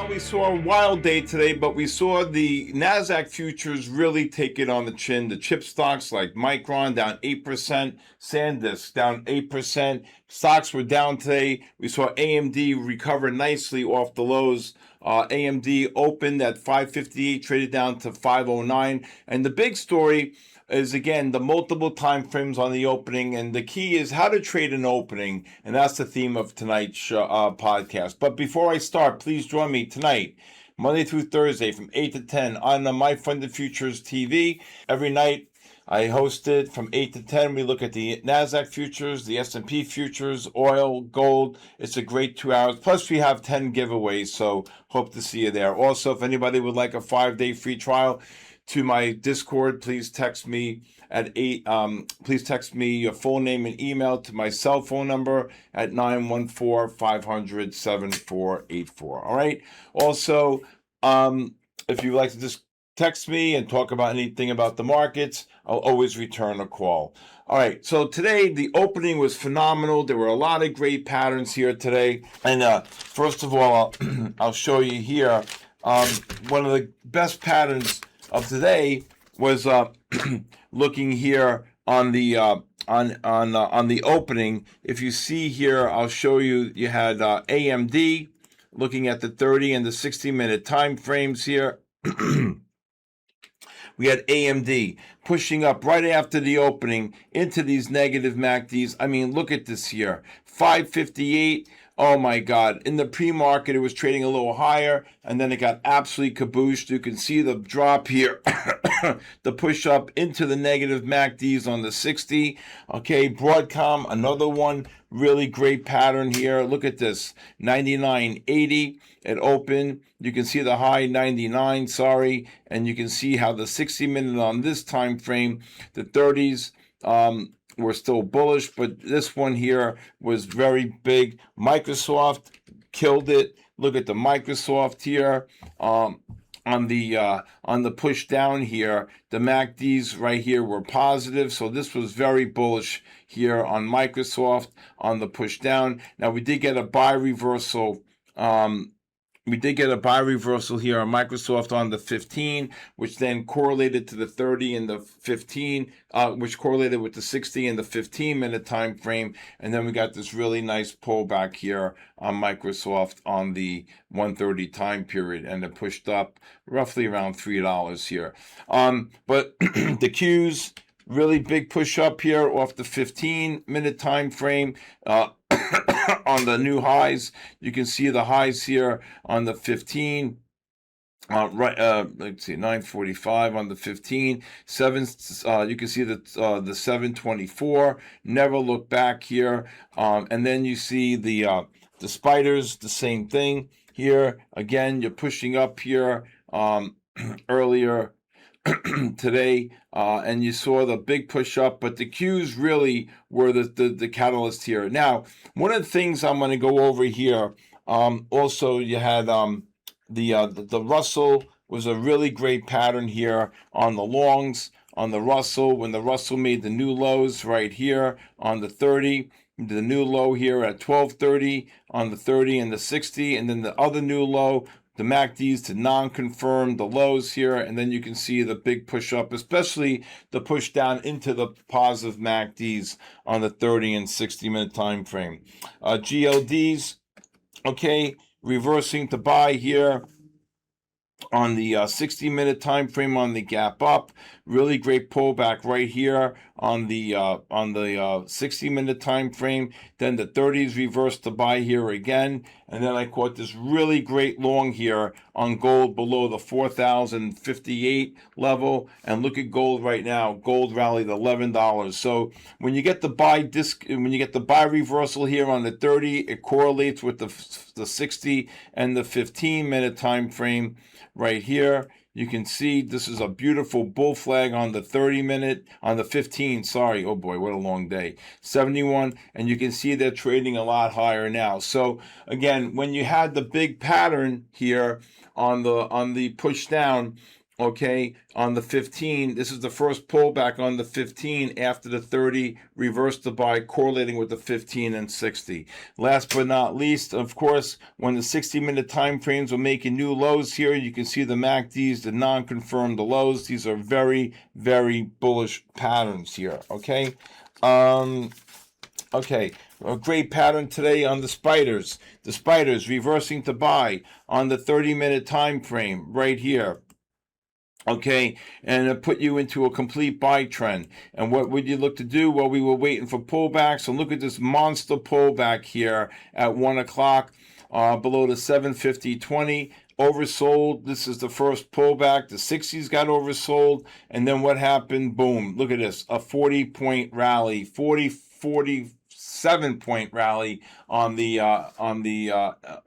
Well, we saw a wild day today, but we saw the NASDAQ futures really take it on the chin. The chip stocks like Micron down 8%, SanDisk down 8%. Stocks were down today. We saw AMD recover nicely off the lows. AMD opened at 558, traded down to 509. And the big story is, again, the multiple time frames on the opening, and the key is how to trade an opening, and that's the theme of tonight's podcast. But before I start, please join me tonight, Monday through Thursday from 8 to 10 on the My Funded Futures TV. Every night I host it from 8 to 10. We look at the NASDAQ futures, the S&P futures, oil, gold. It's a great 2 hours. Plus, we have 10 giveaways, so hope to see you there. Also, if anybody would like a 5-day free trial to my Discord, please text me at please text me your full name and email to my cell phone number at 914-500-7484. All right. Also, if you'd like to just text me and talk about anything about the markets, I'll always return a call. All right, so today the opening was phenomenal. There were a lot of great patterns here today. And first of all, I'll show you here. One of the best patterns of today was looking here on the on the opening. If you see here, I'll show you. You had AMD looking at the 30 and the 60-minute time frames here. We had AMD pushing up right after the opening into these negative MACDs. I mean, look at this here, 558. Oh my God. In the pre-market, it was trading a little higher, and then it got absolutely cabooshed. You can see the drop here, the push up into the negative MACDs on the 60. Okay, Broadcom, another one, really great pattern here. Look at this, 99.80. It opened. You can see the high 99, sorry, and you can see how the 60-minute on this time frame, the 30s, were still bullish, but this one here was very big. Microsoft killed it. Look at the Microsoft here. On the push down here, the MACDs right here were positive, so this was very bullish here on Microsoft on the push down. Now we did get a buy reversal. We did get a buy reversal here on Microsoft on the 15, which then correlated to the 30 and the 15, which correlated with the 60 and the 15-minute time frame. And then we got this really nice pullback here on Microsoft on the 130 time period, and it pushed up roughly around $3 here. But the Qs, really big push up here off the 15-minute time frame. On the new highs, you can see the highs here on the 15. Let's see, 945 on the 15. 7. You can see the 724. Never look back here. And then you see the spiders, the same thing here. Again, you're pushing up here earlier today, and you saw the big push up, but the Qs really were the catalyst here. Now, one of the things I'm going to go over here, also you had the Russell was a really great pattern here on the longs, on the Russell, when the Russell made the new lows right here on the 30, the new low here at 1230 on the 30 and the 60, and then the other new low, the MACDs to non-confirm the lows here, and then you can see the big push up, especially the push down into the positive MACDs on the 30 and 60-minute time frame. GLDs, okay, reversing to buy here on the 60-minute time frame on the gap up. Really great pullback right here on the 60-minute time frame. Then the 30s reversed to buy here again, and then I caught this really great long here on gold below the 4,058 level. And look at gold right now. Gold rallied $11. So when you get the buy reversal here on the 30, it correlates with the 60 and the 15-minute time frame right here. You can see this is a beautiful bull flag on the 30-minute, on the 15, sorry. Oh boy, what a long day. 71, and you can see they're trading a lot higher now. So again, when you had the big pattern here on the push down, okay, on the 15. This is the first pullback on the 15 after the 30 reversed the buy, correlating with the 15 and 60. Last but not least, of course, when the 60-minute time frames were making new lows here, you can see the MACDs did not confirm the lows. These are very, very bullish patterns here, okay? Okay, a great pattern today on the spiders. The spiders reversing to buy on the 30-minute time frame right here. Okay, and it put you into a complete buy trend. And what would you look to do? Well, we were waiting for pullbacks. And look at this monster pullback here at 1 o'clock below the 750.20. Oversold. This is the first pullback. The 60s got oversold. And then what happened? Boom. Look at this. A 40-point rally. 47-point rally on the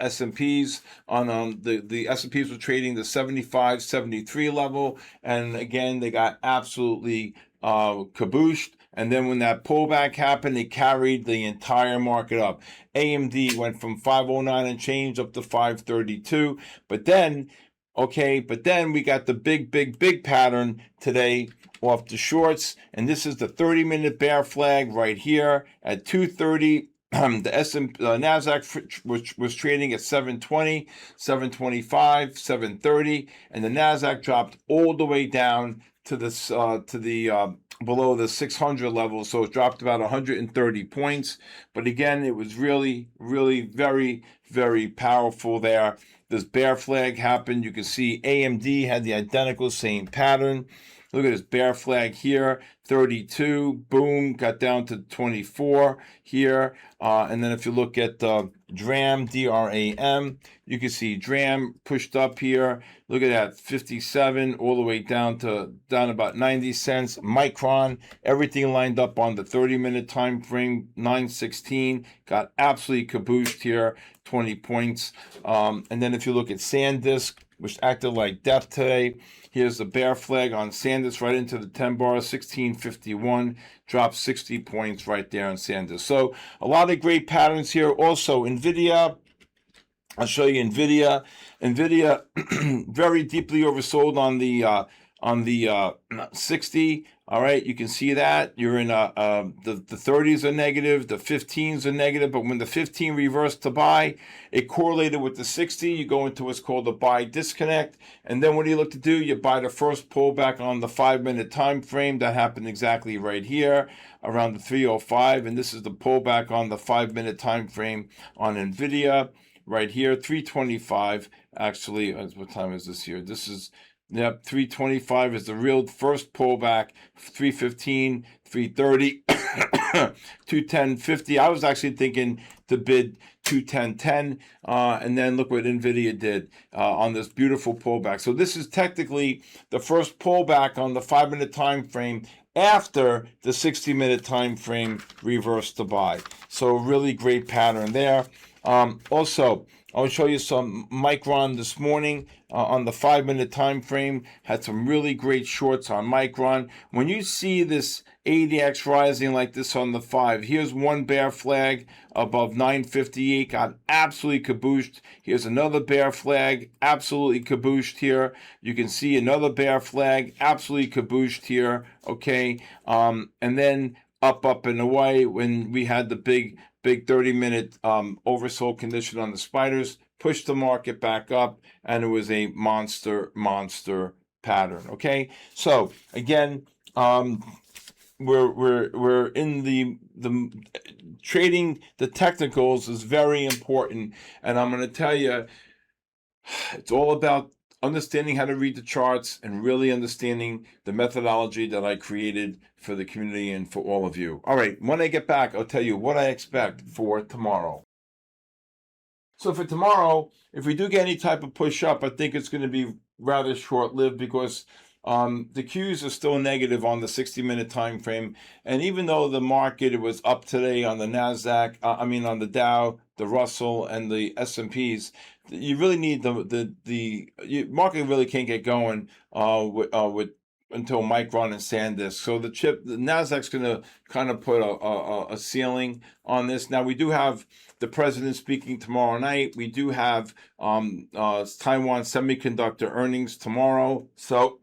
S&Ps. On the S&Ps were trading the 75, 73 level, and again they got absolutely kabooshed. And then when that pullback happened, it carried the entire market up. AMD went from 509 and change up to 532. But then we got the big pattern today off the shorts, and this is the 30-minute bear flag right here at 2:30. The Nasdaq was trading at 720, 725, 730, and the Nasdaq dropped all the way down to this below the 600 level, so it dropped about 130 points. But again, it was really, really very, very powerful there. This bear flag happened. You can see AMD had the identical same pattern. Look at this bear flag here, 32, boom, got down to 24 here. And then if you look at DRAM, DRAM, you can see DRAM pushed up here. Look at that, 57 all the way down about 90 cents. Micron, everything lined up on the 30-minute time frame, 916, got absolutely kabooshed here, 20 points. And then if you look at SanDisk, which acted like death today, here's the bear flag on SanDisk right into the 10 bar, 1651, dropped 60 points right there on SanDisk. So a lot of great patterns here. Also, NVIDIA, I'll show you NVIDIA. NVIDIA very deeply oversold on the 60. All right, you can see that you're in the 30s are negative, the 15s are negative, but when the 15 reversed to buy, it correlated with the 60. You go into what's called a buy disconnect, and then what do you look to do? You buy the first pullback on the 5-minute time frame. That happened exactly right here around the 305, and this is the pullback on the 5-minute time frame on NVIDIA right here, 325. Actually, what time is this here? This is 325 is the real first pullback. 315, 330, 210.50. I was actually thinking to bid 210.10, and then look what NVIDIA did on this beautiful pullback. So this is technically the first pullback on the 5-minute time frame after the 60-minute time frame reversed to buy. So a really great pattern there. Also, I'll show you some Micron this morning on the 5-minute time frame. Had some really great shorts on Micron. When you see this ADX rising like this on the 5, here's one bear flag above 958, got absolutely kabooshed. Here's another bear flag, absolutely kabooshed here. You can see another bear flag, absolutely kabooshed here. Okay, and then up and away when we had the big 30-minute oversold condition on the spiders, pushed the market back up, and it was a monster pattern. Okay, so again, we're in the trading. The technicals is very important, and I'm going to tell you, it's all about understanding how to read the charts and really understanding the methodology that I created for the community and for all of you. All right, when I get back, I'll tell you what I expect for tomorrow. So for tomorrow, if we do get any type of push up, I think it's going to be rather short-lived because the Qs are still negative on the 60-minute time frame. And even though the market was up today on the Nasdaq, on the Dow, the Russell, and the S&Ps, you really need the market really can't get going with until Micron and SanDisk. So the Nasdaq's going to kind of put a ceiling on this. Now we do have the president speaking tomorrow night. We do have Taiwan Semiconductor earnings tomorrow. So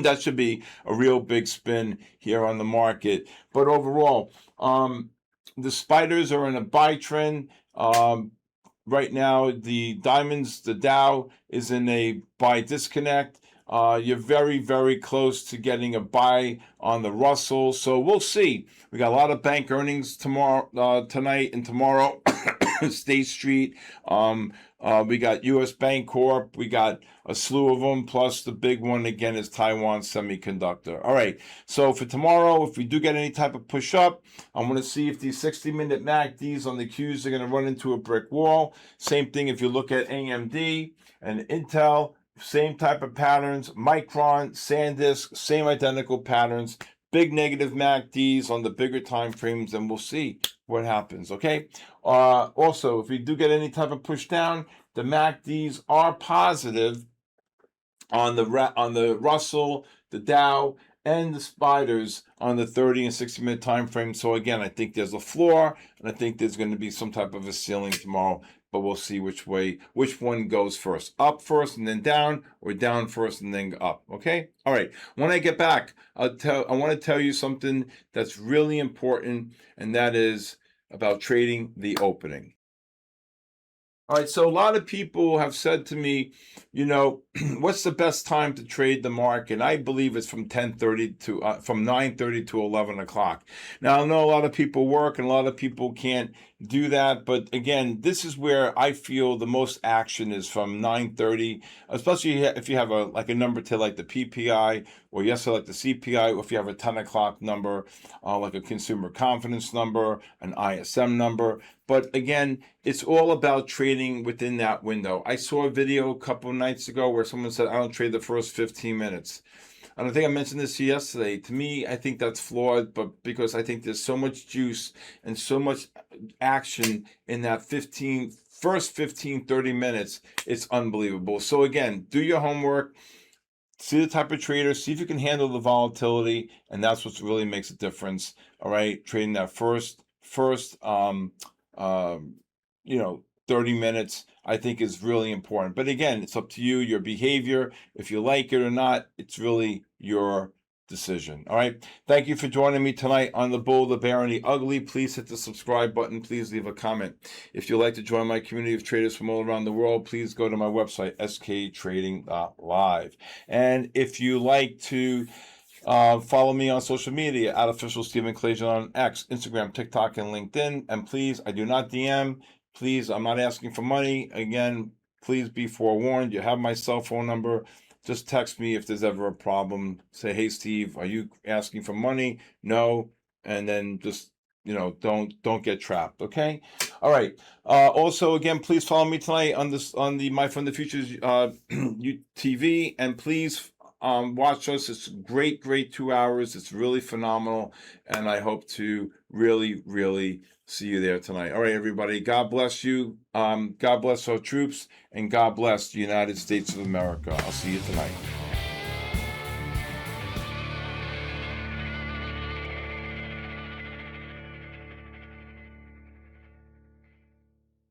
that should be a real big spin here on the market. But overall, the spiders are in a buy trend. Right now, the diamonds, the Dow is in a buy disconnect. You're very, very close to getting a buy on the Russell. So we'll see. We got a lot of bank earnings tomorrow, tonight and tomorrow. State Street. We got U.S. Bank Corp. We got a slew of them. Plus the big one again is Taiwan Semiconductor. All right. So for tomorrow, if we do get any type of push up, I'm going to see if these 60-minute MACDs on the Qs are going to run into a brick wall. Same thing if you look at AMD and Intel. Same type of patterns. Micron, SanDisk, same identical patterns. Big negative MACDs on the bigger time frames, and we'll see what happens. Okay. Also, if we do get any type of push down, the MACDs are positive on the Russell, the Dow, and the spiders on the 30 and 60-minute time frame. So again, I think there's a floor, and I think there's going to be some type of a ceiling tomorrow. But we'll see which one goes first. Up first and then down, or down first and then up. Okay? All right. When I get back, I want to tell you something that's really important, and that is about trading the opening. All right, so a lot of people have said to me, what's the best time to trade the market? I believe it's from 10:30 to from 9:30 to 11 o'clock. Now I know a lot of people work and a lot of people can't do that, but again, this is where I feel the most action is from 9:30, especially if you have a number to like the PPI or like the CPI, or if you have a 10 o'clock number, like a consumer confidence number, an ISM number. But again, it's all about trading within that window. I saw a video a couple of nights ago where someone said, I don't trade the first 15 minutes. And I think I mentioned this yesterday. To me, I think that's flawed, but because I think there's so much juice and so much action in that first 15, 30 minutes, it's unbelievable. So again, do your homework. See the type of trader, see if you can handle the volatility, and that's what really makes a difference. All right, trading that first 30 minutes, I think is really important. But again, it's up to you, your behavior. If you like it or not, it's really your decision. All right. Thank you for joining me tonight on The Bull, the Bear, and the Ugly. Please hit the subscribe button. Please leave a comment. If you'd like to join my community of traders from all around the world, please go to my website, sktrading.live. And if you like to follow me on social media at official Stephen Kalayjian on X, Instagram, TikTok, and LinkedIn. And please, I do not DM. Please, I'm not asking for money. Again, please be forewarned. You have my cell phone number. Just text me if there's ever a problem. Say, hey, Steve, are you asking for money? No. And then just, don't get trapped. Okay. All right. Also, again, please follow me tonight on the My From the Futures TV, and please watch us. It's great 2 hours. It's really phenomenal, and I hope to really, really see you there tonight. All right, everybody. God bless you. God bless our troops, and God bless the United States of America. I'll see you tonight.